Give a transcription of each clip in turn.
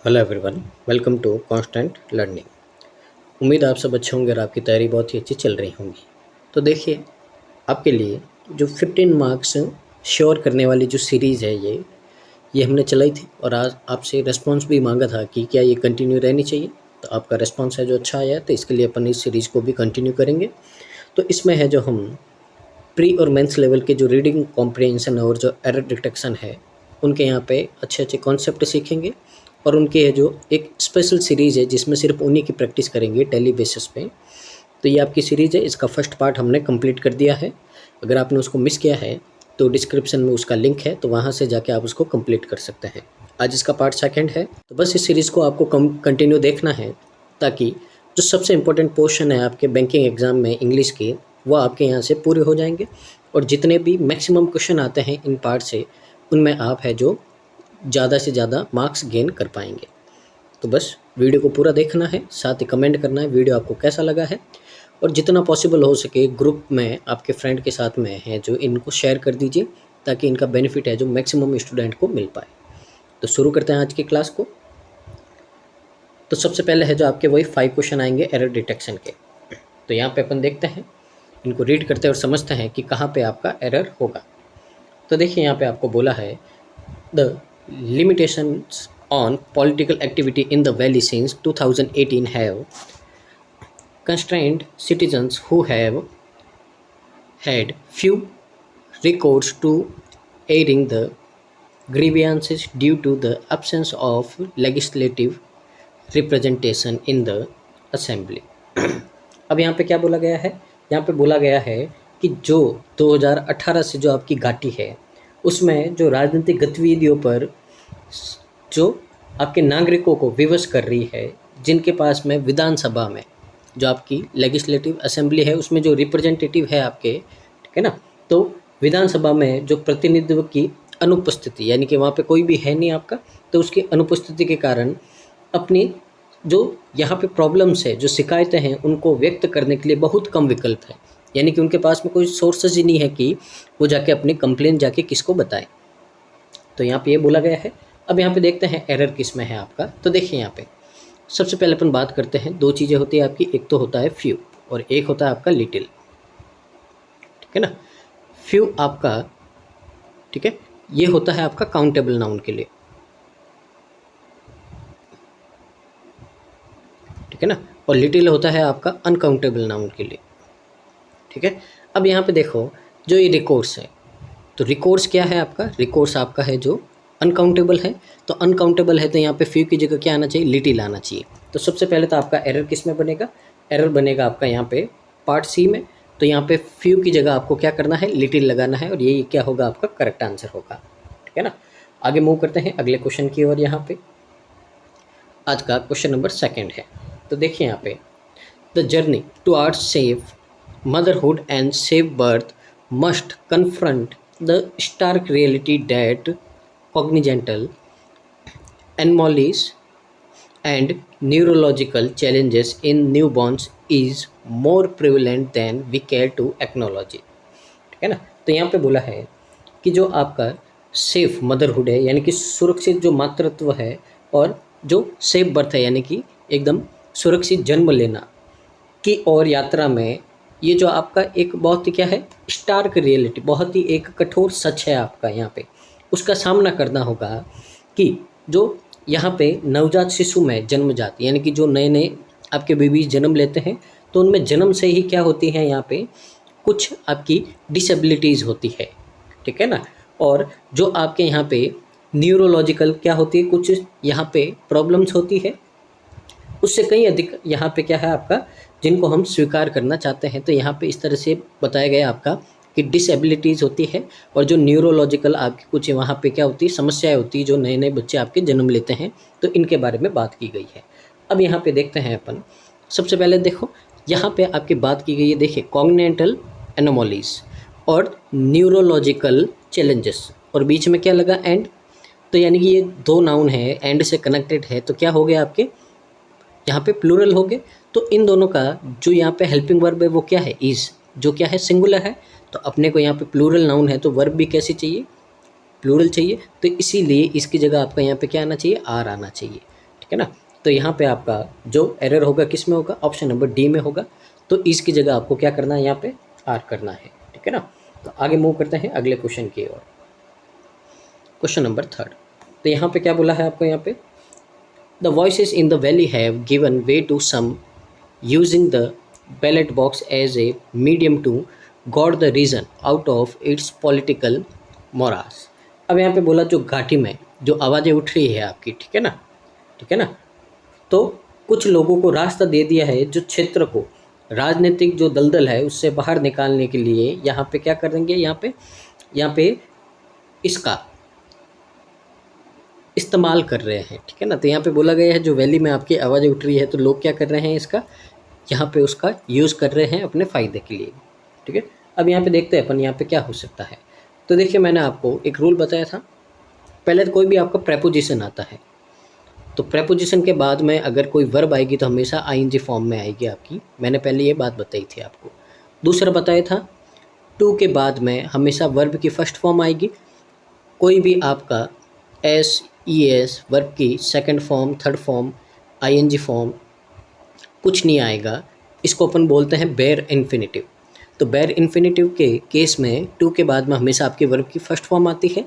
Hello everyone, welcome to constant learning. उम्मीद आप सब अच्छे होंगे और आपकी तैयारी बहुत ही अच्छी चल रही होंगी। तो देखिए, आपके लिए जो 15 मार्क्स श्योर करने वाली जो सीरीज़ है ये हमने चलाई थी और आज आपसे रिस्पांस भी मांगा था कि क्या ये कंटिन्यू रहनी चाहिए। तो आपका रिस्पांस है जो अच्छा आया है, तो इसके लिए अपन इस सीरीज़ को भी कंटिन्यू करेंगे। तो इसमें है जो हम प्री और मेंस लेवल के जो रीडिंग कॉम्प्रिहेंशन और जो एरर डिटेक्शन है, उनके यहाँ पे अच्छे अच्छे कॉन्सेप्ट सीखेंगे। और उनके है जो एक स्पेशल सीरीज़ है जिसमें सिर्फ उन्हीं की प्रैक्टिस करेंगे डेली बेसिस पे। तो ये आपकी सीरीज़ है, इसका फर्स्ट पार्ट हमने कंप्लीट कर दिया है। अगर आपने उसको मिस किया है तो डिस्क्रिप्शन में उसका लिंक है, तो वहाँ से जाके आप उसको कंप्लीट कर सकते हैं। आज इसका पार्ट सेकंड है, तो बस इस सीरीज़ को आपको कंटिन्यू देखना है ताकि जो सबसे इम्पोर्टेंट पोर्शन है आपके बैंकिंग एग्ज़ाम में इंग्लिश के, वो आपके यहाँ से पूरे हो जाएंगे। और जितने भी मैक्सिमम क्वेश्चन आते हैं इन पार्ट से, उनमें आप है जो ज़्यादा से ज़्यादा मार्क्स गेन कर पाएंगे। तो बस वीडियो को पूरा देखना है, साथ ही कमेंट करना है वीडियो आपको कैसा लगा है। और जितना पॉसिबल हो सके ग्रुप में आपके फ्रेंड के साथ में है जो इनको शेयर कर दीजिए, ताकि इनका बेनिफिट है जो मैक्सिमम स्टूडेंट को मिल पाए। तो शुरू करते हैं आज की क्लास को। तो सबसे पहले है जो आपके वही 5 क्वेश्चन आएंगे एरर डिटेक्शन के। तो यहाँ पे अपन देखते हैं, इनको रीड करते हैं और समझते हैं कि कहाँ पे आपका एरर होगा। तो देखिए, यहाँ पे आपको बोला है the limitations on political activity in the valley since 2018 have constrained citizens who have had few recourse to airing the grievances due to the absence of legislative representation in the assembly। अब यहाँ पे क्या बोला गया है? यहाँ पे बोला गया है कि जो 2018 से जो आपकी घाटी है, उसमें जो राजनीतिक गतिविधियों पर जो आपके नागरिकों को विवश कर रही है, जिनके पास में विधानसभा में जो आपकी लेजिस्लेटिव असेंबली है, उसमें जो रिप्रेजेंटेटिव है आपके, ठीक है ना, तो विधानसभा में जो प्रतिनिधित्व की अनुपस्थिति, यानी कि वहाँ पे कोई भी है नहीं आपका, तो उसकी अनुपस्थिति के कारण अपनी जो यहाँ पे प्रॉब्लम्स है, जो शिकायतें हैं, उनको व्यक्त करने के लिए बहुत कम विकल्प है। यानी कि उनके पास में कोई सोर्सेज ही नहीं है कि वो जाके अपनी कंप्लेन जाके किसको बताएं। तो यहाँ पे ये बोला गया है। अब यहाँ पे देखते हैं एरर किस में है आपका। तो देखिए, यहाँ पे सबसे पहले अपन बात करते हैं, दो चीज़ें होती है आपकी, एक तो होता है फ्यू और एक होता है आपका लिटिल, ठीक है ना। फ्यू आपका, ठीक है, ये होता है आपका काउंटेबल नाउन के लिए, ठीक है ना, और लिटिल होता है आपका अनकाउंटेबल नाउन के लिए, ठीक है। अब यहाँ पे देखो, जो ये रिकोर्स है, तो रिकोर्स क्या है आपका? रिकोर्स आपका है जो अनकाउंटेबल है। तो अनकाउंटेबल है तो यहाँ पे फ्यू की जगह क्या आना चाहिए? लिटिल आना चाहिए। तो सबसे पहले तो आपका एरर किस में बनेगा? एरर बनेगा आपका यहाँ पे पार्ट सी में। तो यहाँ पे फ्यू की जगह आपको क्या करना है? लिटिल लगाना है, और ये क्या होगा? आपका करेक्ट आंसर होगा, ठीक है ना। आगे मूव करते हैं अगले क्वेश्चन की ओर। यहाँ पे आज का क्वेश्चन नंबर 2 है। तो देखिए यहाँ पे, the journey towards safe motherhood and safe birth must confront the stark reality that congenital anomalies and neurological challenges in newborns is more prevalent than we care to acknowledge, ठीक है ना। तो यहाँ पे बोला है कि जो आपका सेफ मदरहुड है, यानी कि सुरक्षित जो मातृत्व है, और जो सेफ बर्थ है, यानी कि एकदम सुरक्षित जन्म लेना की और यात्रा में, ये जो आपका एक बहुत ही क्या है? स्टार्क रियलिटी, बहुत ही एक कठोर सच है आपका यहाँ पे, उसका सामना करना होगा। कि जो यहाँ पे नवजात शिशु में जन्मजात, यानी कि जो नए नए आपके बेबीज जन्म लेते हैं, तो उनमें जन्म से ही क्या होती है? यहाँ पे कुछ आपकी डिसेबिलिटीज़ होती है, ठीक है ना। और जो आपके यहाँ पे न्यूरोलॉजिकल क्या होती है? कुछ यहाँ पे प्रॉब्लम्स होती है, उससे कहीं अधिक यहाँ पे क्या है आपका, जिनको हम स्वीकार करना चाहते हैं। तो यहाँ पे इस तरह से बताया गया आपका कि डिसेबिलिटीज़ होती है, और जो न्यूरोलॉजिकल आपकी कुछ वहाँ पे क्या होती है? समस्याएं होती है, जो नए नए बच्चे आपके जन्म लेते हैं, तो इनके बारे में बात की गई है। अब यहाँ पे देखते हैं अपन, सबसे पहले देखो यहाँ पे आपकी बात की गई है, देखिए, कॉग्निटिव एनोमलीज और न्यूरोलॉजिकल चैलेंजेस, और बीच में क्या लगा? एंड। तो यानी कि ये दो नाउन है, एंड से कनेक्टेड है, तो क्या हो गया आपके यहाँ पे? प्लूरल हो गए। तो इन दोनों का जो यहाँ पे हेल्पिंग वर्ब है वो क्या है? इज़, जो क्या है? सिंगुलर है। तो अपने को यहाँ पे प्लूरल नाउन है, तो वर्ब भी कैसी चाहिए? प्लूरल चाहिए। तो इसीलिए इसकी जगह आपका यहाँ पे क्या आना चाहिए? आर आना चाहिए। ठीक है ना। तो यहाँ पे आपका जो एरर होगा किस में होगा, ऑप्शन नंबर डी में होगा। तो इस की जगह आपको क्या करना है, यहाँ पे आर करना है, ठीक है ना। तो आगे मूव करते हैं अगले क्वेश्चन की ओर, क्वेश्चन नंबर 3। तो यहाँ पे क्या बोला है आपको, यहाँ पे the voices in the valley have given way to some using the ballot box as a medium to got the region out of its political morass. अब यहाँ पे बोला जो घाटी में जो आवाज़ें उठ रही है आपकी, ठीक है ना, ठीक है ना, तो कुछ लोगों को रास्ता दे दिया है जो क्षेत्र को राजनीतिक जो दलदल है उससे बाहर निकालने के लिए यहाँ पे क्या करेंगे, यहाँ पे इसका इस्तेमाल कर रहे हैं, ठीक है ना। तो यहाँ पे बोला गया है जो वैली में आपकी आवाज़ें उठ रही है तो लोग क्या कर रहे हैं, इसका यहाँ पे उसका यूज़ कर रहे हैं अपने फ़ायदे के लिए, ठीक है। अब यहाँ पे देखते हैं अपन यहाँ पे क्या हो सकता है। तो देखिए मैंने आपको एक रूल बताया था, पहले तो कोई भी आपका प्रेपोजिशन आता है तो प्रेपोजिशन के बाद में अगर कोई वर्ब आएगी तो हमेशा आईएनजी फॉर्म में आएगी आपकी, मैंने पहले ये बात बताई थी आपको। दूसरा बताया था टू के बाद में हमेशा वर्ब की फर्स्ट फॉर्म आएगी, कोई भी आपका एस ई एस वर्ब की second form, third form, ING form कुछ नहीं आएगा, इसको अपन बोलते हैं बेयर इन्फिनिटिव। तो बेयर इन्फिनिटिव के केस में टू के बाद में हमेशा आपके वर्ब की फर्स्ट फॉर्म आती है।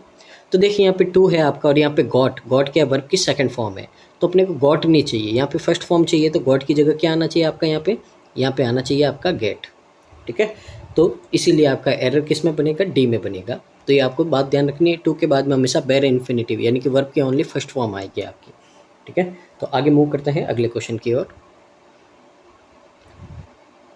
तो देखिए यहाँ पे टू है आपका और यहाँ पे गॉट क्या वर्ब की सेकंड फॉर्म है, तो अपने को गॉट नहीं चाहिए, यहाँ पे फर्स्ट फॉर्म चाहिए। तो गॉट की जगह क्या आना चाहिए आपका, यहाँ पे आना चाहिए आपका गेट, ठीक है। तो इसीलिए आपका एरर किस में बनेगा, डी में बनेगा। तो ये आपको बात ध्यान रखनी है, टू के बाद में हमेशा बेयर इन्फिनिटिव यानी कि वर्ब की ओनली फर्स्ट फॉर्म आएगी आपकी, ठीक है। तो आगे मूव करते हैं अगले क्वेश्चन की ओर,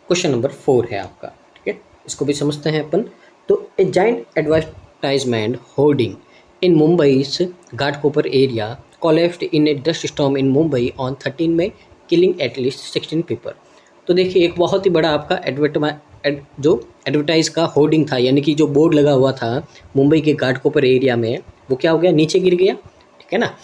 क्वेश्चन नंबर 4 है आपका, ठीक है। इसको भी समझते हैं अपन। तो a giant advertisement hoarding in Mumbai's Ghatkopar area collapsed in a dust storm in Mumbai on 13 May, killing at least 16 people। तो देखिए एक बहुत ही बड़ा आपका जो एडवर्टाइज का होर्डिंग था यानी कि जो बोर्ड लगा हुआ था मुंबई के घाटकोपर एरिया में, वो क्या हो गया, नीचे गिर गया, ठीक है ना।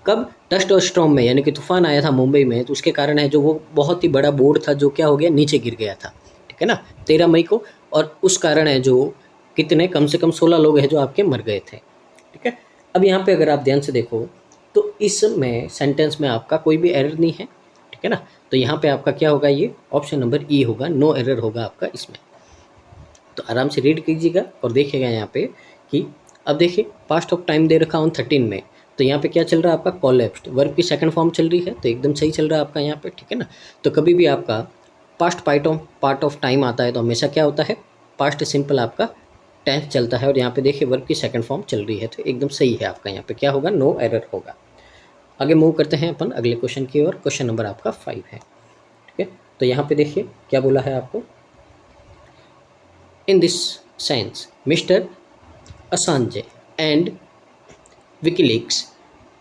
कब, डस्ट और स्टॉर्म में, यानी कि तूफान आया था मुंबई में, तो उसके कारण है जो वो बहुत ही बड़ा बोर्ड था जो क्या हो गया, नीचे गिर गया था, ठीक है ना, 13 मई को। और उस कारण है जो कितने, कम से कम 16 लोग हैं जो आपके मर गए थे, ठीक है। अब यहाँ पे अगर आप ध्यान से देखो तो इसमें सेंटेंस में आपका कोई भी एरर नहीं है, ठीक है ना। तो यहाँ पे आपका क्या होगा, ये ऑप्शन नंबर ई होगा, नो एरर होगा आपका इसमें। तो आराम से रीड कीजिएगा और देखिएगा यहाँ पे कि अब देखिए पास्ट ऑफ टाइम दे रखा ऑन 13 में, तो यहाँ पे क्या चल रहा है आपका, कोलैप्स्ड, वर्ब की सेकंड फॉर्म चल रही है, तो एकदम सही चल रहा है आपका यहाँ पे, ठीक है ना। तो कभी भी आपका पास्ट पार्ट ऑफ टाइम आता है तो हमेशा क्या होता है, पास्ट सिंपल आपका टेंस चलता है। और यहाँ पे देखिए वर्ब की सेकंड फॉर्म चल रही है, तो एकदम सही है आपका, यहाँ पे क्या होगा, नो एरर होगा। आगे मूव करते हैं अपन अगले क्वेश्चन की ओर, क्वेश्चन नंबर आपका 5 है, ठीक है। तो यहाँ पे देखिए क्या बोला है आपको, इन दिस सेंस मिस्टर असांजे and WikiLeaks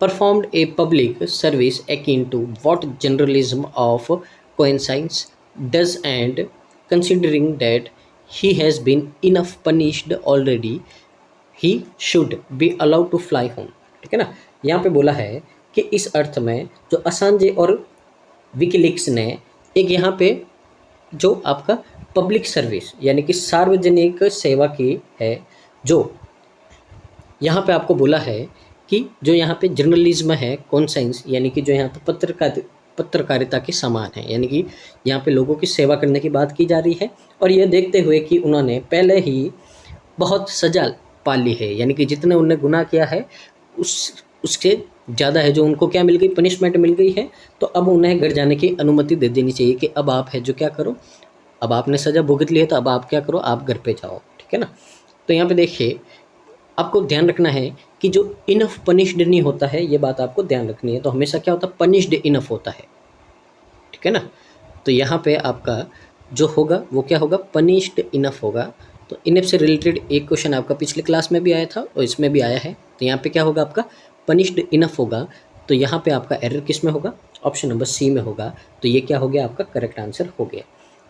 performed a public service akin to what journalism of coincidence does, and considering that he has been enough punished already, he should be allowed to fly home, ठीक है ना। यहाँ पे बोला है कि इस अर्थ में जो असांजे और विकीलीक्स ने एक यहाँ पे जो आपका पब्लिक सर्विस यानी कि सार्वजनिक सेवा की है, जो यहाँ पे आपको बोला है कि जो यहाँ पे जर्नलिज्म है, कॉन्साइंस यानी कि जो यहाँ पे पत्रकारिता के समान है, यानी कि यहाँ पे लोगों की सेवा करने की बात की जा रही है। और ये देखते हुए कि उन्होंने पहले ही बहुत सजा पा ली है, यानी कि जितने उन्होंने गुनाह किया है उससे ज़्यादा है जो उनको क्या मिल गई, पनिशमेंट मिल गई है। तो अब उन्हें घर जाने की अनुमति दे देनी चाहिए कि अब आप है जो क्या करो, अब आपने सज़ा भुगत ली है तो अब आप क्या करो, आप घर पे जाओ, ठीक है ना। तो यहाँ पे देखिए आपको ध्यान रखना है कि जो इनफ पनिश्ड नहीं होता है, ये बात आपको ध्यान रखनी है। तो हमेशा क्या होता है, पनिश्ड इनफ होता है, ठीक है ना। तो यहाँ पे आपका जो होगा वो क्या होगा, पनिश्ड इनफ होगा। तो इनफ से रिलेटेड एक क्वेश्चन आपका पिछले क्लास में भी आया था और इसमें भी आया है। तो यहाँ पे क्या होगा आपका, पनिश्ड इनफ होगा। तो यहाँ पे आपका एरर किस में होगा, ऑप्शन नंबर सी में होगा। तो ये क्या हो गया, आपका करेक्ट आंसर हो गया।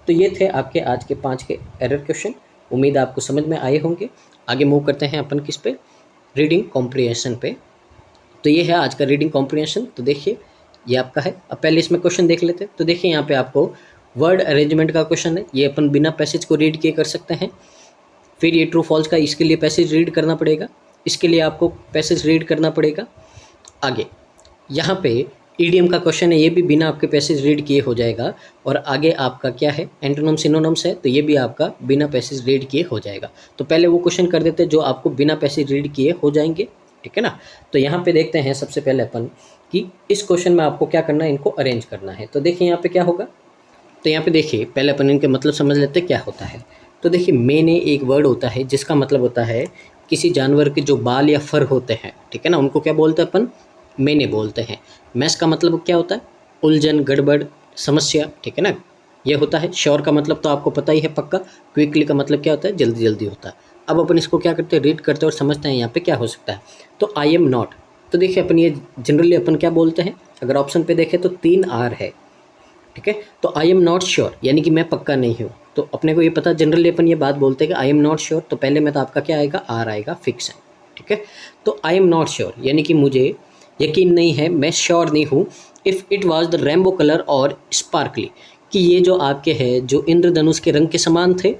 तो ये थे आपके आज के 5 के एरर क्वेश्चन, उम्मीद आपको समझ में आए होंगे। आगे मूव करते हैं अपन किस पे, रीडिंग कॉम्प्रिहेंशन पे। तो ये है आज का रीडिंग कॉम्प्रिहेंशन। तो देखिए ये आपका है। अब पहले इसमें क्वेश्चन देख लेते हैं। तो देखिए यहाँ पे आपको वर्ड अरेंजमेंट का क्वेश्चन है, ये अपन बिना पैसेज को रीड किए कर सकते हैं। फिर ये ट्रू फॉल्स का, इसके लिए पैसेज रीड करना पड़ेगा, इसके लिए आपको पैसेज रीड करना पड़ेगा। आगे यहाँ पे ईडीएम का क्वेश्चन है, ये भी बिना आपके पैसेज रीड किए हो जाएगा। और आगे आपका क्या है, एंटोनिम सिनोनिम्स है, तो ये भी आपका बिना पैसेज रीड किए हो जाएगा। तो पहले वो क्वेश्चन कर देते हैं जो आपको बिना पैसेज रीड किए हो जाएंगे, ठीक है ना। तो यहाँ पे देखते हैं सबसे पहले अपन कि इस क्वेश्चन में आपको क्या करना है, इनको अरेंज करना है। तो देखिए यहाँ पे क्या होगा, तो यहाँ पे देखिए पहले अपन इनके मतलब समझ लेते हैं क्या होता है। तो देखिए मैंने एक वर्ड होता है जिसका मतलब होता है किसी जानवर के जो बाल या फर होते हैं, ठीक है ना, उनको क्या बोलते हैं अपन, मैंने बोलते हैं। मैस का मतलब क्या होता है, उलझन, गड़बड़, समस्या, ठीक है ना, ये होता है। श्योर का मतलब तो आपको पता ही है पक्का। क्विकली का मतलब क्या होता है, जल्दी जल्दी होता है। अब अपन इसको क्या करते हैं, रीड करते हैं और समझते हैं यहाँ पे क्या हो सकता है। तो आई एम नॉट, तो देखिए अपन ये जनरली अपन क्या बोलते हैं, अगर ऑप्शन पे देखें तो 3 आर है, ठीक है। तो आई एम नॉट श्योर यानी कि मैं पक्का नहीं हूँ। तो अपने को ये पता, जनरली अपन ये बात बोलते हैं कि आई एम नॉट श्योर, तो पहले में तो आपका क्या आएगा, आर आएगा, फिक्स है, ठीक है। तो आई एम नॉट श्योर यानी कि मुझे यकीन नहीं है, मैं श्योर नहीं हूँ। If it was the rainbow colour और स्पार्कली, कि ये जो आपके हैं जो इंद्रधनुष के रंग के समान थे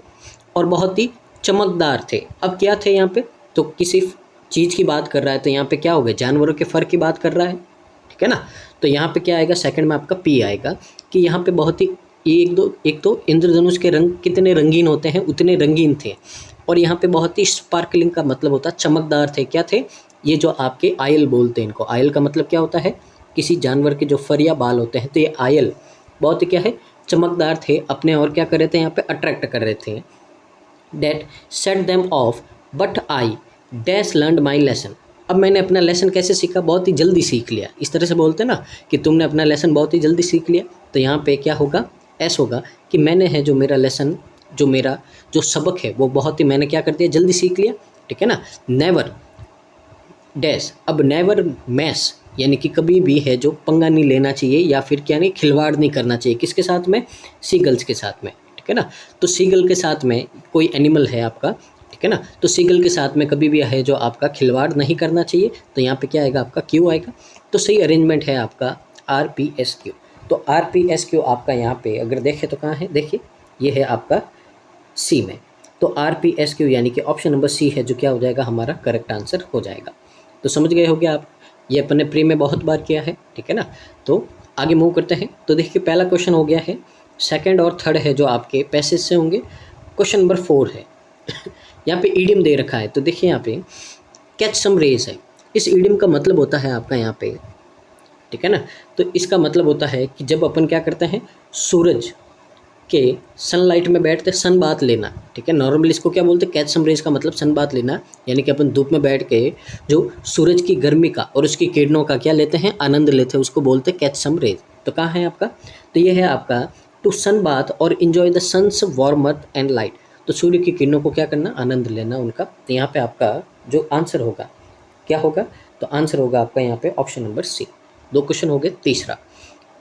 और बहुत ही चमकदार थे। अब क्या थे यहाँ पे, तो किसी चीज़ की बात कर रहा है, तो यहाँ पे क्या हो गया, जानवरों के फर की बात कर रहा है, ठीक है ना। तो यहाँ पे क्या आएगा, सेकंड में आपका पी आएगा कि यहाँ पे बहुत ही एक तो इंद्रधनुष के रंग कितने रंगीन होते हैं उतने रंगीन थे, और यहाँ पे बहुत ही स्पार्कलिंग का मतलब होता है चमकदार थे। क्या थे, ये जो आपके आयल बोलते हैं इनको, आयल का मतलब क्या होता है, किसी जानवर के जो फर या बाल होते हैं, तो ये आयल बहुत ही क्या है, चमकदार थे अपने, और क्या कर रहे थे यहाँ पे, अट्रैक्ट कर रहे थे। That set them off but I dash learn my lesson, अब मैंने अपना लेसन कैसे सीखा, बहुत ही जल्दी सीख लिया। इस तरह से बोलते हैं ना कि तुमने अपना लेसन बहुत ही जल्दी सीख लिया। तो यहाँ पे क्या होगा, ऐसा होगा कि मैंने है जो मेरा लेसन, जो मेरा जो सबक है वो बहुत ही मैंने क्या कर दिया, जल्दी सीख लिया, ठीक है ना। नेवर डैश, अब नेवर मैस यानी कि कभी भी है जो पंगा नहीं लेना चाहिए, या फिर क्या नहीं, खिलवाड़ नहीं करना चाहिए, किसके साथ में, सीगल्स के साथ में, ठीक है ना। तो सीगल के साथ में कोई एनिमल है आपका, ठीक है ना, तो सीगल के साथ में कभी भी है जो आपका खिलवाड़ नहीं करना चाहिए। तो यहाँ पे क्या आएगा, आपका क्यू आएगा। तो सही अरेंजमेंट है आपका RPSQ। तो RPSQ आपका यहाँ पे अगर देखें तो कहाँ है, देखिए ये है आपका सी में। तो RPSQ यानी कि ऑप्शन नंबर सी है जो क्या हो जाएगा, हमारा करेक्ट आंसर हो जाएगा। तो समझ गए होगे आप, ये अपन ने प्री में बहुत बार किया है, ठीक है ना। तो आगे मूव करते हैं। तो देखिए पहला क्वेश्चन हो गया है, सेकंड और थर्ड है जो आपके पैसेज से होंगे। क्वेश्चन नंबर 4 है यहाँ पे ईडियम दे रखा है। तो देखिए यहाँ पे कैच सम रेज है, इस ईडियम का मतलब होता है आपका यहाँ पे, ठीक है ना। तो इसका मतलब होता है कि जब अपन क्या करते हैं, सूरज के सनलाइट में बैठते सन बात लेना, ठीक है। नॉर्मली इसको क्या बोलते हैं, कैच सम रेज का मतलब सन बात लेना, यानी कि अपन धूप में बैठ के जो सूरज की गर्मी का और उसकी किरणों का क्या लेते हैं, आनंद लेते हैं, उसको बोलते हैं कैच सम रेज। तो कहाँ है आपका, तो ये है आपका टू सन बाथ और enjoy the sun's warmth and light, तो सूर्य की किरणों को क्या करना, आनंद लेना उनका। तो यहाँ पे आपका जो आंसर होगा क्या होगा, तो आंसर होगा आपका यहाँ पे ऑप्शन नंबर सी। 2 क्वेश्चन हो गए। तीसरा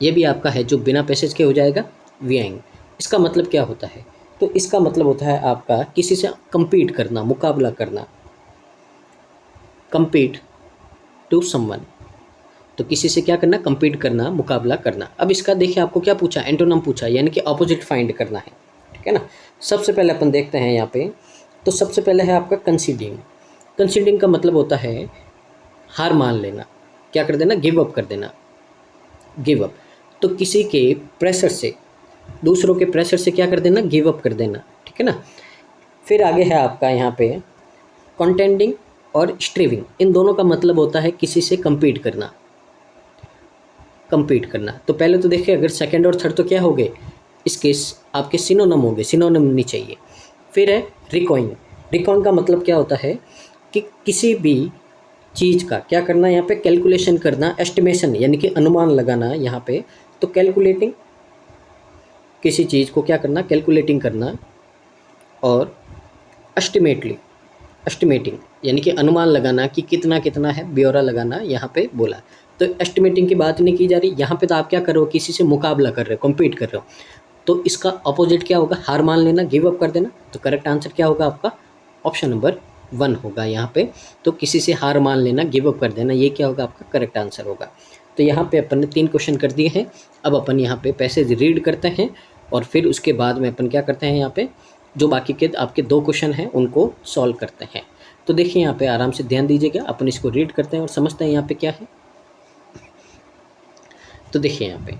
ये भी आपका है जो बिना पैसेज के हो जाएगा, व्यांग। इसका मतलब क्या होता है, तो इसका मतलब होता है आपका किसी से compete करना, मुकाबला करना, compete टू समवन, तो किसी से क्या करना, compete करना, मुकाबला करना। अब इसका देखिए आपको क्या पूछा, एंटोनिम पूछा, यानी कि ऑपोजिट फाइंड करना है, ठीक है ना। सबसे पहले अपन देखते हैं यहाँ पे, तो सबसे पहले है आपका कंसीडिंग। कंसीडिंग का मतलब होता है हार मान लेना, क्या कर देना, गिव अप कर देना, गिव अप। तो किसी के प्रेशर से, दूसरों के प्रेशर से क्या कर देना, गिव अप कर देना, ठीक है ना। फिर आगे है आपका यहाँ पे कॉन्टेंडिंग और स्ट्रीविंग, इन दोनों का मतलब होता है किसी से compete करना, compete करना। तो पहले तो देखिए अगर सेकंड और थर्ड तो क्या हो गए, इसके आपके सिनोनिम हो गए, सिनोनिम नहीं चाहिए। फिर है रिकॉइन। रिकॉइन का मतलब क्या होता है कि किसी भी चीज़ का क्या करना, यहाँ पे कैलकुलेशन करना, एस्टिमेशन यानी कि अनुमान लगाना यहाँ पे। तो कैलकुलेटिंग, किसी चीज़ को क्या करना, कैलकुलेटिंग करना, और एस्टिमेटिंग यानी कि अनुमान लगाना कि कितना कितना है, ब्यौरा लगाना यहाँ पे बोला। तो एस्टिमेटिंग की बात नहीं की जा रही यहाँ पे, तो आप क्या कर रहे हो, किसी से मुकाबला कर रहे हो, कम्पीट कर रहे हो। तो इसका अपोजिट क्या होगा, हार मान लेना, गिव अप कर देना। तो करेक्ट आंसर क्या होगा आपका, ऑप्शन नंबर 1 होगा यहाँ पे। तो किसी से हार मान लेना, गिव अप कर देना, ये क्या होगा आपका करेक्ट आंसर होगा। तो यहाँ पे अपन ने 3 क्वेश्चन कर दिए हैं। अब अपन यहाँ पे पैसेज रीड करते हैं और फिर उसके बाद में अपन क्या करते हैं, यहाँ पे जो बाकी के आपके 2 क्वेश्चन हैं उनको सॉल्व करते हैं। तो देखिए यहाँ पे आराम से ध्यान दीजिएगा, अपन इसको रीड करते हैं और समझते हैं यहाँ पे क्या है। तो देखिए यहाँ पे,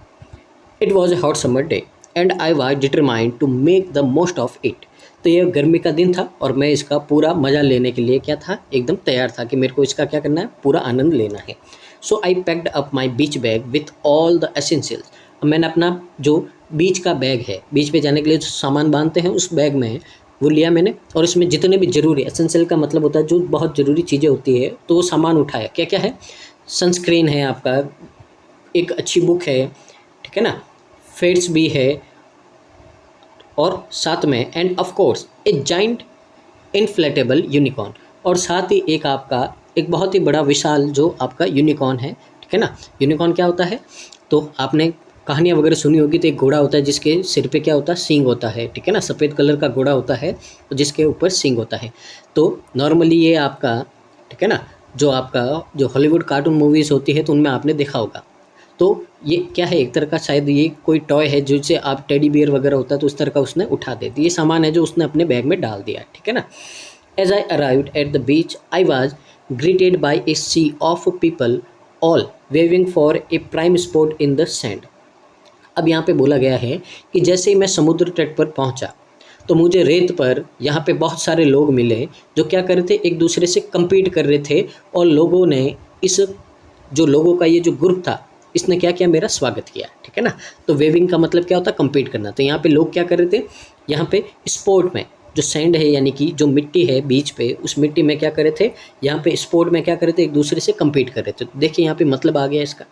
it was a hot summer day and I was determined to make the most of it. तो ये गर्मी का दिन था और मैं इसका पूरा मज़ा लेने के लिए क्या था, एकदम तैयार था कि मेरे को इसका क्या करना है, पूरा आनंद लेना है। So I packed up my beach bag with all the essentials. अब मैंने अपना जो बीच का बैग है, बीच पे जाने के लिए जो सामान बांधते हैं उस बैग में वो लिया मैंने, और इसमें जितने भी ज़रूरी, एसेंशियल का मतलब होता है जो बहुत ज़रूरी चीज़ें होती है, तो वो सामान उठाया। क्या क्या है, सनस्क्रीन है आपका, एक अच्छी बुक है, ठीक है ना, फेड्स भी है, और साथ में end of course A giant inflatable unicorn, और साथ ही एक आपका एक बहुत ही बड़ा विशाल जो आपका यूनिकॉर्न है, ठीक है ना। यूनिकॉर्न क्या होता है, तो आपने कहानियाँ वगैरह सुनी होगी, तो एक घोड़ा होता है जिसके सिर पे क्या होता है, सींग होता है, ठीक है ना, सफ़ेद कलर का घोड़ा होता है जिसके ऊपर सींग होता है। तो नॉर्मली ये आपका, ठीक है ना, जो आपका जो हॉलीवुड कार्टून मूवीज़ होती है तो उनमें आपने देखा होगा। तो ये क्या है, एक तरह का शायद ये कोई टॉय है जिससे आप टेडी बियर वगैरह होता है तो उस तरह का उसने उठा दे दिया। ये सामान है जो उसने अपने बैग में डाल दिया, ठीक है ना। As I arrived at the beach I was greeted by a sea of people all waving for a prime spot in the sand. अब यहाँ पे बोला गया है कि जैसे ही मैं समुद्र तट पर पहुँचा तो मुझे रेत पर यहाँ पे बहुत सारे लोग मिले जो क्या कर रहे थे, एक दूसरे से compete कर रहे थे, और लोगों ने इस जो लोगों का ये जो ग्रुप था इसने क्या किया, मेरा स्वागत किया, ठीक है ना। तो वेविंग का मतलब क्या होता है, compete करना। तो यहाँ पे लोग क्या कर रहे थे, यहाँ पे स्पोर्ट में जो सैंड है यानी कि जो मिट्टी है बीच पे, उस मिट्टी में क्या कर रहे थे, यहाँ पे स्पोर्ट में क्या कर रहे थे, एक दूसरे से compete कर रहे थे। तो देखिए यहाँ पे मतलब आ गया इसका,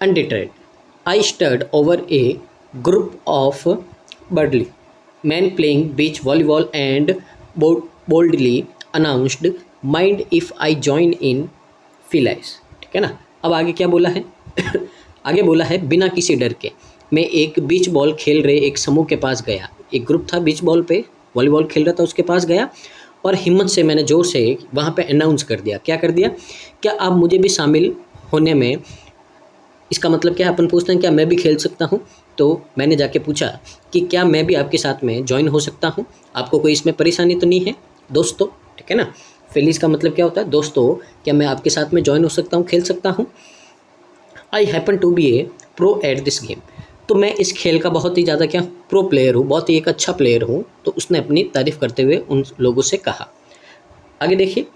undeterred I stood over a group of burly men playing beach volleyball and boldly announced, "Mind if I join in Phyllis?" ठीक है ना। अब आगे क्या बोला है आगे बोला है, बिना किसी डर के मैं एक बीच बॉल खेल रहे एक समूह के पास गया। एक ग्रुप था बीच बॉल पे, वॉलीबॉल खेल रहा था, उसके पास गया और हिम्मत से मैंने ज़ोर से वहाँ पे अनाउंस कर दिया। क्या कर दिया, क्या आप मुझे भी शामिल होने में, इसका मतलब क्या है, अपन पूछते हैं क्या मैं भी खेल सकता हूँ। तो मैंने जाके पूछा कि क्या मैं भी आपके साथ में ज्वाइन हो सकता हूँ, आपको कोई इसमें परेशानी तो नहीं है दोस्तों, ठीक है ना। फेलिस का मतलब क्या होता है, दोस्तों क्या मैं आपके साथ में ज्वाइन हो सकता हूँ, खेल सकता हूँ। I happen to be a pro at this game, तो मैं इस खेल का बहुत ही ज़्यादा क्या प्रो प्लेयर हूँ, बहुत ही एक अच्छा प्लेयर हूँ। तो उसने अपनी तारीफ़ करते हुए उन लोगों से कहा। आगे देखिए,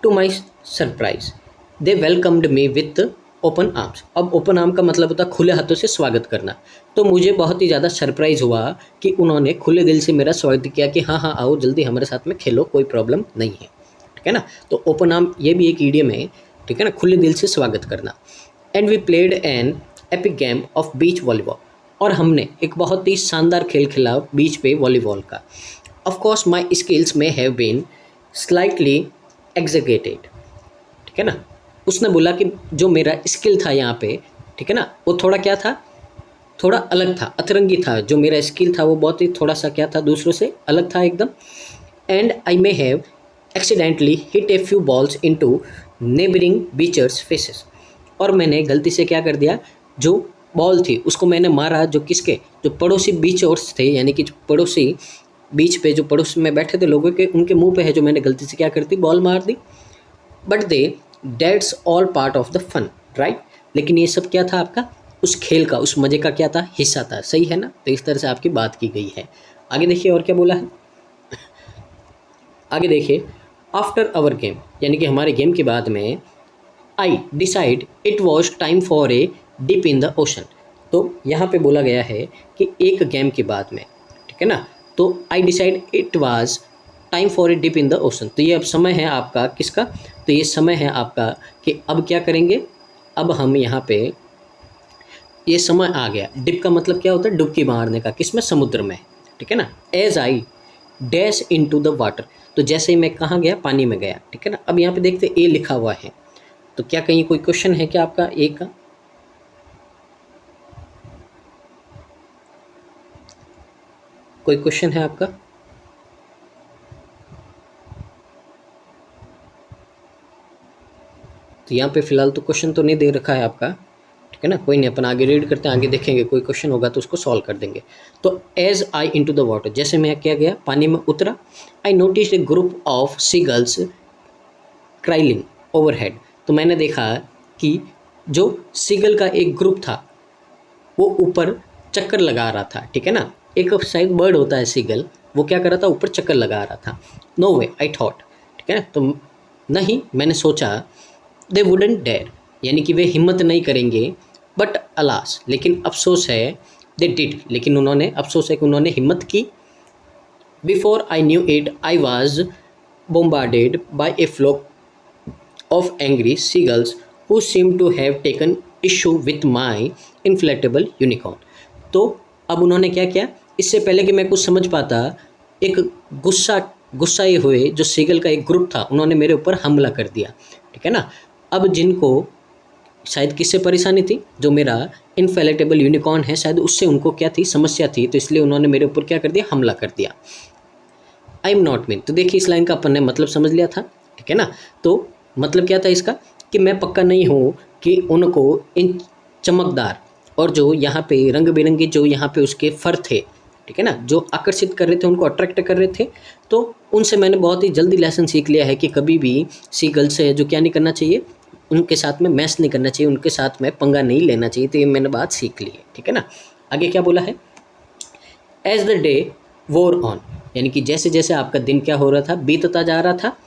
to my surprise they welcomed me with open arms. अब ओपन आर्म का मतलब होता है खुले हाथों से स्वागत करना। तो मुझे बहुत ही ज़्यादा सरप्राइज़ हुआ कि उन्होंने खुले दिल से मेरा स्वागत किया कि हाँ हाँ आओ जल्दी हमारे साथ में खेलो, कोई प्रॉब्लम नहीं है, ठीक है ना। तो ओपन आर्म ये भी एक ईडियम है, ठीक है ना, खुले दिल से स्वागत करना। And we played an epic game of beach volleyball, और हमने एक बहुत ही शानदार खेल खेला बीच पे वॉलीबॉल का। ऑफकोर्स माई स्किल्स में हैव बीन स्लाइटली एग्जेगेटेड, ठीक है ना। उसने बोला कि जो मेरा स्किल था यहाँ पे, ठीक है ना, वो थोड़ा क्या था, थोड़ा अलग था, अतरंगी था। जो मेरा स्किल था वो बहुत ही थोड़ा सा क्या था, दूसरों से अलग था एकदम। And I may have accidentally hit a few balls into neighbouring beachers faces, और मैंने गलती से क्या कर दिया, जो बॉल थी उसको मैंने मारा, जो किसके, जो पड़ोसी बीचर्स थे, यानी कि पड़ोसी बीच पे जो पड़ोस में बैठे थे लोगों के, उनके मुंह पे है जो मैंने गलती से क्या कर दी, बॉल मार दी। But they that's all part of the fun, right. लेकिन ये सब क्या था, आपका उस खेल का, उस मज़े का क्या था, हिस्सा था, सही है ना। तो इस तरह से आपकी बात की गई है। आगे देखिए और क्या बोला है, आगे देखिए, आफ्टर आवर गेम, यानी कि हमारे गेम के बाद में, I decide it was time for a dip in the ocean. तो यहाँ पे बोला गया है कि एक गेम के बाद में, ठीक है ना, तो I decide it was time for a dip in the ocean. तो ये अब समय है आपका किसका, तो ये समय है आपका कि अब क्या करेंगे, अब हम यहाँ पे, ये समय आ गया। डिप का मतलब क्या होता है, डुबकी मारने का, किसमें, समुद्र में, ठीक है ना। As I dash into the water, तो जैसे ही मैं कहाँ गया, पानी में गया, ठीक है ना। अब यहाँ पे देखते ए लिखा हुआ है, तो क्या कहीं कोई क्वेश्चन है क्या आपका ए का, कोई क्वेश्चन है आपका। तो यहाँ पे फिलहाल तो क्वेश्चन तो नहीं दे रखा है आपका, ठीक है ना, कोई नहीं, अपन आगे रीड करते हैं, आगे देखेंगे, कोई क्वेश्चन होगा तो उसको सॉल्व कर देंगे। तो as I into the water, जैसे मैं क्या गया, पानी में उतरा, I notice a group of seagulls circling overhead, तो मैंने देखा कि जो सीगल का एक ग्रुप था वो ऊपर चक्कर लगा रहा था, ठीक है ना। एक साइड बर्ड होता है सीगल, वो क्या कर रहा था, ऊपर चक्कर लगा रहा था। नो वे आई थॉट, ठीक है ना, तो नहीं मैंने सोचा, दे वुडंट डेयर, यानी कि वे हिम्मत नहीं करेंगे, बट अलास, लेकिन अफसोस है, दे डिड, लेकिन उन्होंने, अफसोस है कि उन्होंने हिम्मत की। Before I knew it I was bombarded by a flock of angry seagulls who seemed to have taken issue with my inflatable unicorn। तो अब उन्होंने क्या किया, इससे पहले कि मैं कुछ समझ पाता, एक गुस्साए हुए जो सीगल का एक ग्रुप था, उन्होंने मेरे ऊपर हमला कर दिया, ठीक है ना। अब जिनको शायद किससे परेशानी थी, जो मेरा इनफैलेटेबल यूनिकॉर्न है, शायद उससे उनको क्या थी, समस्या थी, तो इसलिए उन्होंने मेरे ऊपर क्या कर दिया, हमला कर दिया। आई एम नॉट मीन, तो देखिए इस लाइन का अपन ने मतलब समझ लिया था, ठीक है ना। तो मतलब क्या था इसका, कि मैं पक्का नहीं हूँ कि उनको इन चमकदार और जो यहाँ पे रंग बिरंगे जो यहाँ पे उसके फर थे, ठीक है ना, जो आकर्षित कर रहे थे, उनको अट्रैक्ट कर रहे थे, तो उनसे मैंने बहुत ही जल्दी लेसन सीख लिया है कि कभी भी सीगल से जो क्या नहीं करना चाहिए, उनके साथ में मैस नहीं करना चाहिए, उनके साथ में पंगा नहीं लेना चाहिए। तो ये मैंने बात सीख ली है, ठीक है ना। आगे क्या बोला है, एज द डे वोर ऑन, यानी कि जैसे जैसे आपका दिन क्या हो रहा था, बीतता जा रहा था।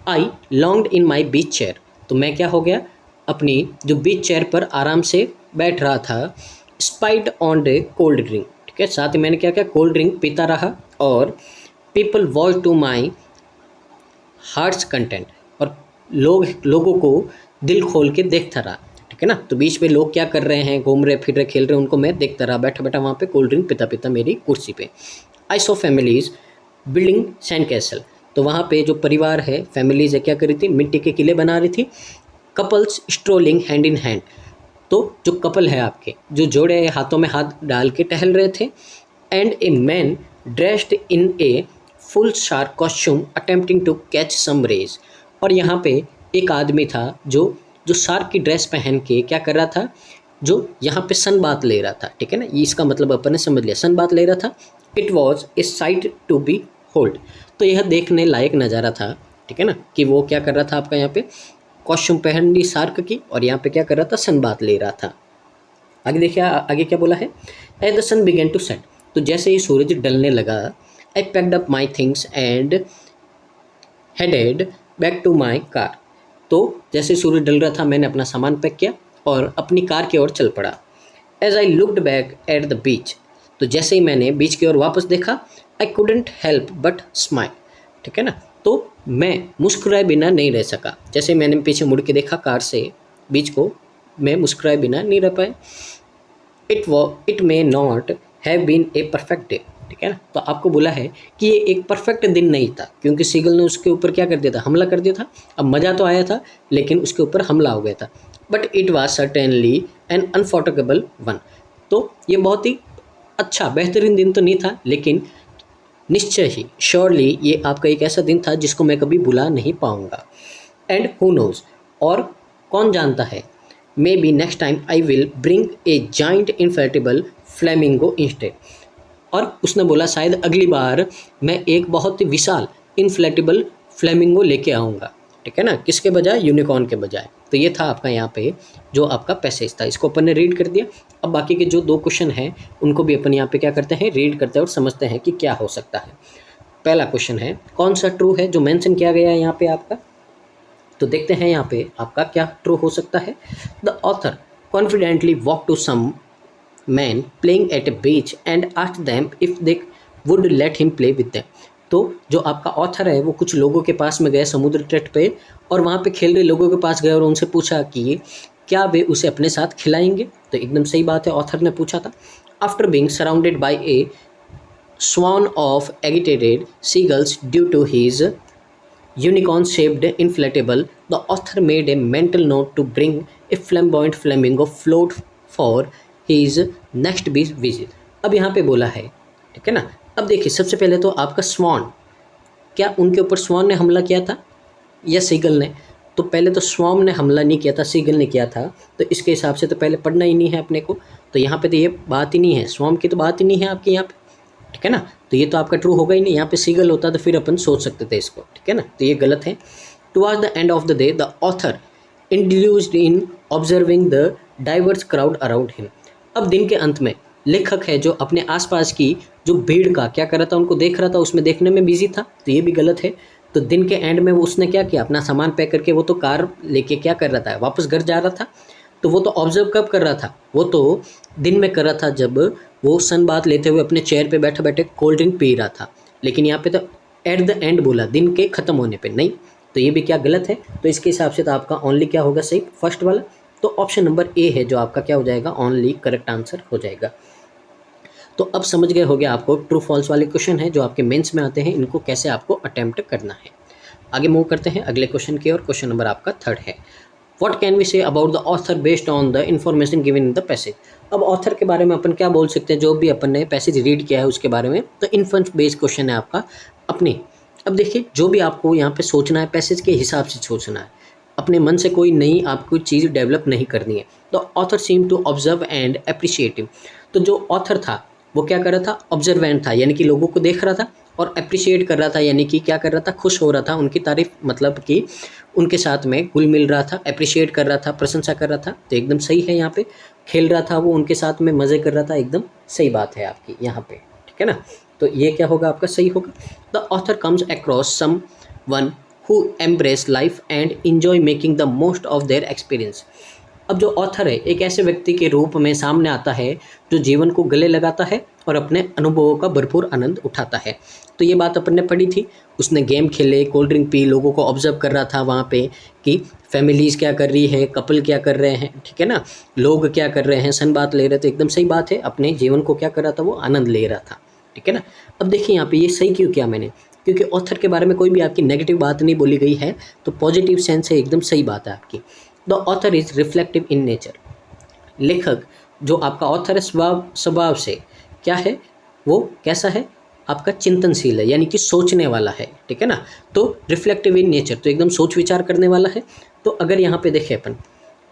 आई लॉन्ग्ड इन माई बीच चेयर, तो मैं क्या हो गया, अपनी जो बीच चेयर पर आराम से बैठ रहा था। Spied on day cold drink, ठीक है, साथ ही मैंने क्या किया, कोल्ड ड्रिंक पीता रहा। और people watch to my heart's content, और लोगों को दिल खोल के देखता रहा, ठीक है ना। तो बीच में लोग क्या कर रहे हैं, घूम रहे फिर रहे खेल रहे, उनको मैं देखता रहा, बैठा बैठा वहाँ पे कोल्ड ड्रिंक पिता पिता मेरी कुर्सी पे। आई सो फैमिलीज बिल्डिंग सैंड कैसल, तो वहाँ पे जो परिवार है, फैमिलीज है, क्या कर रही थी, मिट्टी के किले बना रही थी। Couples strolling hand in hand, तो जो कपल है आपके, जो जोड़े हाथों में हाथ डाल के टहल रहे थे। And a man dressed in a full shark costume attempting to catch some rays, और यहाँ पे एक आदमी था जो जो शार्क की ड्रेस पहन के क्या कर रहा था, जो यहाँ पे सन बात ले रहा था, ठीक है ना। ये इसका मतलब अपन ने समझ लिया, सन बात ले रहा था। It was a sight to behold, तो यह देखने लायक नज़ारा था, ठीक है ना, कि वो क्या कर रहा था आपका, यहाँ पे कॉस्ट्यूम पहन ली शार्क की, और यहाँ पे क्या कर रहा था, सन बात ले रहा था। आगे देखिए, आगे क्या बोला है, as the sun began to set, तो जैसे ही सूरज ढलने लगा, I packed up my things and headed back to my car, तो जैसे सूरज ढल रहा था, मैंने अपना सामान पैक किया और अपनी कार की ओर चल पड़ा। As I looked back at the beach, तो जैसे ही मैंने बीच की ओर वापस देखा, I couldn't help but smile, ठीक है ना, तो मैं मुस्कुराए बिना नहीं रह सका। जैसे मैंने पीछे मुड़ के देखा कार से बीच को, मैं मुस्कुराए बिना नहीं रह पाए। It may not have been a perfect day, ठीक है ना, तो आपको बोला है कि ये एक परफेक्ट दिन नहीं था, क्योंकि सीगल ने उसके ऊपर क्या कर दिया था, हमला कर दिया था। अब मज़ा तो आया था, लेकिन उसके ऊपर हमला हो गया था। But it was certainly an unforgettable one, तो ये बहुत ही अच्छा बेहतरीन दिन तो नहीं था, लेकिन निश्चय ही श्योरली ये आपका एक ऐसा दिन था जिसको मैं कभी भुला नहीं पाऊँगा। एंड हु नोज़, और कौन जानता है, maybe next time I will bring a giant inflatable flamingo instead, और उसने बोला शायद अगली बार मैं एक बहुत ही विशाल इनफ्लेटेबल फ्लेमिंगो लेके आऊँगा, ठीक है ना, किसके बजाय, यूनिकॉर्न के बजाय। तो ये था आपका यहाँ पे जो आपका पैसेज था, इसको अपन ने रीड कर दिया। अब बाकी के जो 2 क्वेश्चन हैं उनको भी अपन यहाँ पे क्या करते हैं, रीड करते हैं और समझते हैं कि क्या हो सकता है। पहला क्वेश्चन है, कौन सा ट्रू है जो मेंशन किया गया है यहाँ पे आपका, तो देखते हैं यहाँ पे आपका क्या ट्रू हो सकता है। The author confidently walk to some man playing at a beach and asked them if they would let him play with them, तो जो आपका ऑथर है वो कुछ लोगों के पास में गए समुद्र तट पे, और वहाँ पे खेल रहे लोगों के पास गए और उनसे पूछा कि क्या वे उसे अपने साथ खिलाएंगे। तो एकदम सही बात है, ऑथर ने पूछा था। After being surrounded by a swarm of agitated seagulls due to his unicorn shaped inflatable, the author made a mental note to bring a flamboyant flamingo float for his next visit। अब यहाँ पे बोला है, ठीक है ना। अब देखिए सबसे पहले तो आपका स्वान, क्या उनके ऊपर स्वान ने हमला किया था या सीगल ने, तो पहले तो स्वान ने हमला नहीं किया था, सीगल ने किया था, तो इसके हिसाब से तो पहले पढ़ना ही नहीं है अपने को, तो यहाँ पे तो ये बात ही नहीं है, स्वान की तो बात ही नहीं है आपके यहाँ पे, ठीक है ना, तो ये तो आपका ट्रू होगा ही नहीं। यहाँ पे सीगल होता तो फिर अपन सोच सकते थे इसको, ठीक है ना, तो ये गलत है। Towards the end of the day the author indulged in observing the diverse crowd around him. अब दिन के अंत में लेखक है जो अपने आसपास की जो भीड़ का क्या कर रहा था, उनको देख रहा था, उसमें देखने में बिजी था, तो ये भी गलत है। तो दिन के एंड में वो उसने क्या किया, अपना सामान पैक करके वो तो कार लेके क्या कर रहा था, वापस घर जा रहा था। तो वो तो ऑब्जर्व कब कर रहा था, वो तो दिन में कर रहा था जब वो सन बात लेते हुए अपने चेयर पे बैठे बैठे कोल्ड ड्रिंक पी रहा था। लेकिन यहाँ पे तो एट द एंड बोला, दिन के ख़त्म होने पे नहीं, तो ये भी क्या गलत है। तो इसके हिसाब से तो आपका ओनली क्या होगा सही, फर्स्ट वाला। तो ऑप्शन नंबर ए है जो आपका क्या हो जाएगा, ओनली करेक्ट आंसर हो जाएगा। तो अब समझ गए होगे आपको ट्रू फॉल्स वाले क्वेश्चन है जो आपके मेंस में आते हैं, इनको कैसे आपको अटेम्प्ट करना है। आगे मूव करते हैं अगले क्वेश्चन की ओर। क्वेश्चन नंबर आपका थर्ड है, what can we say about the author based on the information given in the passage. अब ऑथर के बारे में अपन क्या बोल सकते हैं, जो भी अपन ने पैसेज रीड किया है उसके बारे में, तो इन्फरेंस बेस्ड क्वेश्चन है आपका अपने। अब देखिए, जो भी आपको यहाँ पे सोचना है पैसेज के हिसाब से सोचना है, अपने मन से कोई नई आपको चीज़ डेवलप नहीं करनी है। तो author seem to observe and appreciative. तो जो ऑथर था वो क्या कर रहा था, ऑब्जर्वेंट था, यानी कि लोगों को देख रहा था, और अप्रिशिएट कर रहा था, यानी कि क्या कर रहा था, खुश हो रहा था, उनकी तारीफ मतलब कि उनके साथ में घुल मिल रहा था, अप्रिशिएट कर रहा था, प्रशंसा कर रहा था। तो एकदम सही है, यहाँ पे खेल रहा था वो उनके साथ में, मज़े कर रहा था, एकदम सही बात है आपकी यहाँ पे, ठीक है ना। तो ये क्या होगा आपका, सही होगा। The author comes across someone who embrace life and enjoy making the most of their experience. अब जो ऑथर है एक ऐसे व्यक्ति के रूप में सामने आता है जो जीवन को गले लगाता है और अपने अनुभवों का भरपूर आनंद उठाता है। तो ये बात अपन ने पढ़ी थी, उसने गेम खेले, कोल्ड ड्रिंक पी, लोगों को ऑब्जर्व कर रहा था वहाँ पे कि फैमिलीज़ क्या कर रही है, कपल क्या कर रहे हैं, ठीक है ना, लोग क्या कर रहे हैं, सन बात ले रहे थे, एकदम सही बात है, अपने जीवन को क्या कर रहा था, वो आनंद ले रहा था, ठीक है ना। अब देखिए यहाँ पे ये सही क्यों किया मैंने, क्योंकि ऑथर के बारे में कोई भी आपकी नेगेटिव बात नहीं बोली गई है, तो पॉजिटिव सेंस है, एकदम सही बात है आपकी। The author is reflective in nature. लेखक जो आपका ऑथर है स्वभाव से क्या है, वो कैसा है, आपका चिंतनशील है, यानी कि सोचने वाला है, ठीक है ना। तो रिफ्लेक्टिव इन नेचर तो एकदम सोच विचार करने वाला है। तो अगर यहाँ पे देखें अपन,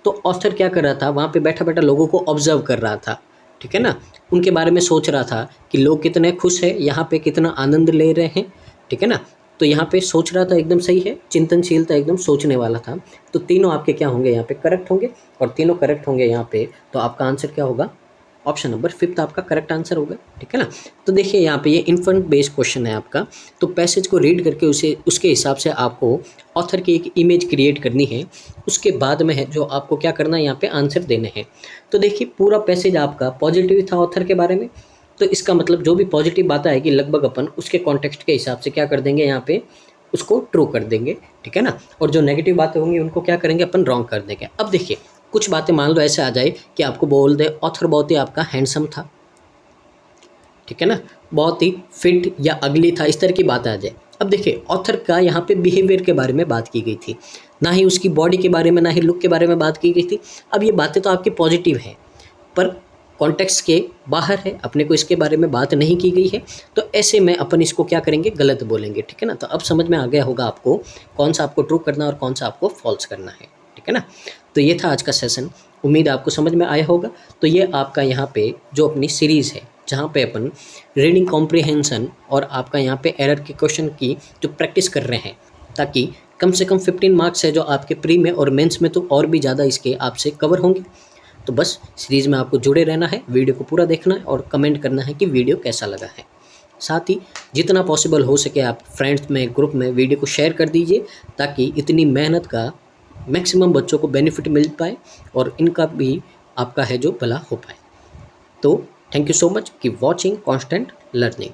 तो ऑथर क्या कर रहा था, वहाँ पे बैठा बैठा लोगों को ऑब्जर्व कर रहा था, ठीक है ना, उनके बारे में सोच रहा था कि लोग कितने खुश हैं, यहाँ पे कितना आनंद ले रहे हैं, ठीक है ना। तो यहाँ पे सोच रहा था, एकदम सही है, चिंतनशीलता, एकदम सोचने वाला था। तो तीनों आपके क्या होंगे, यहाँ पे करेक्ट होंगे, और तीनों करेक्ट होंगे यहाँ पे, तो आपका आंसर क्या होगा, ऑप्शन नंबर फिफ्थ आपका करेक्ट आंसर होगा, ठीक है ना। तो देखिए यहाँ पे ये इन्फरेंस बेस्ड क्वेश्चन है आपका, तो पैसेज को रीड करके उसके हिसाब से आपको ऑथर की एक इमेज क्रिएट करनी है, उसके बाद में है जो आपको क्या करना है, यहाँ पे आंसर देने हैं। तो देखिए पूरा पैसेज आपका पॉजिटिव था ऑथर के बारे में, तो इसका मतलब जो भी पॉजिटिव बात आएगी लगभग अपन उसके कॉन्टेक्स्ट के हिसाब से क्या कर देंगे, यहाँ पे उसको ट्रू कर देंगे, ठीक है ना। और जो नेगेटिव बातें होंगी उनको क्या करेंगे, अपन रॉन्ग कर देंगे। अब देखिए कुछ बातें मान लो ऐसे आ जाए कि आपको बोल दे ऑथर बहुत ही आपका हैंडसम था, ठीक है ना, बहुत ही फिट या अगली था, इस तरह की बात आ जाए। अब देखिए ऑथर का यहाँ पे बिहेवियर के बारे में बात की गई थी, ना ही उसकी बॉडी के बारे में, ना ही लुक के बारे में बात की गई थी। अब ये बातें तो आपकी पॉजिटिव हैं, पर कॉन्टेक्स्ट के बाहर है, अपने को इसके बारे में बात नहीं की गई है, तो ऐसे में अपन इसको क्या करेंगे, गलत बोलेंगे, ठीक है ना। तो अब समझ में आ गया होगा आपको कौन सा आपको ट्रू करना है और कौन सा आपको फॉल्स करना है, ठीक है ना। तो ये था आज का सेशन, उम्मीद आपको समझ में आया होगा। तो ये आपका यहाँ पे जो अपनी सीरीज़ है जहाँ पे अपन रीडिंग कॉम्प्रिहेंशन और आपका यहाँ पे एरर के क्वेश्चन की जो प्रैक्टिस कर रहे हैं, ताकि कम से कम 15 मार्क्स है जो आपके प्री में और मेंस में, तो और भी ज़्यादा इसके आपसे कवर होंगे। तो बस सीरीज़ में आपको जुड़े रहना है, वीडियो को पूरा देखना है और कमेंट करना है कि वीडियो कैसा लगा है। साथ ही जितना पॉसिबल हो सके आप फ्रेंड्स में, ग्रुप में वीडियो को शेयर कर दीजिए, ताकि इतनी मेहनत का मैक्सिमम बच्चों को बेनिफिट मिल पाए और इनका भी आपका है जो भला हो पाए। तो thank you so much, keep watching, constant learning.